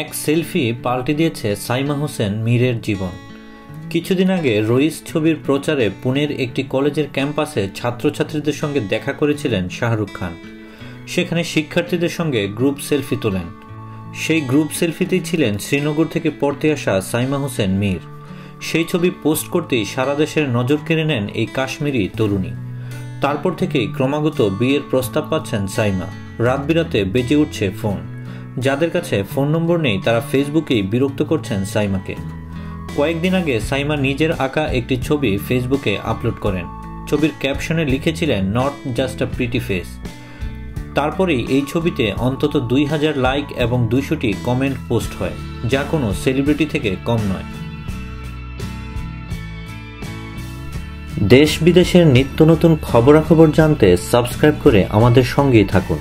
এক সেলফি পাল্টে দিয়েছে সাইমা হোসেন মীরের জীবন। কিছুদিন আগে রইস ছবির প্রচারে পুনের একটি কলেজের ক্যাম্পাসে ছাত্রছাত্রীদের সঙ্গে দেখা করেছিলেন শাহরুখ খান। সেখানে শিক্ষার্থীদের সঙ্গে গ্রুপ সেলফি তোলেন। সেই গ্রুপ সেলফিতেই ছিলেন শ্রীনগর থেকে পড়তে আসা সাইমা হোসেন মীর। সেই ছবি পোস্ট করতেই সারা দেশের নজর কেড়ে নেন এই কাশ্মীরি তরুণী। তারপর থেকেই ক্রমাগত বিয়ের প্রস্তাব পাচ্ছেন সাইমা। রাত বিরাতে বেজে উঠছে ফোন। যাদের কাছে ফোন নম্বর নেই তারা ফেসবুকেই বিরক্ত করছেন সাইমাকে। কয়েকদিন আগে সাইমা নিজের আঁকা একটি ছবি ফেসবুকে আপলোড করেন। ছবির ক্যাপশনে লিখেছিলেন, not just a pretty face. তারপরেই এই ছবিতে অন্তত 2000 লাইক এবং 200টি কমেন্ট পোস্ট হয়, যা কোনো সেলিব্রিটি থেকে কম নয়। দেশ বিদেশের নিত্য নতুন খবরাখবর জানতে সাবস্ক্রাইব করে আমাদের সঙ্গেই থাকুন।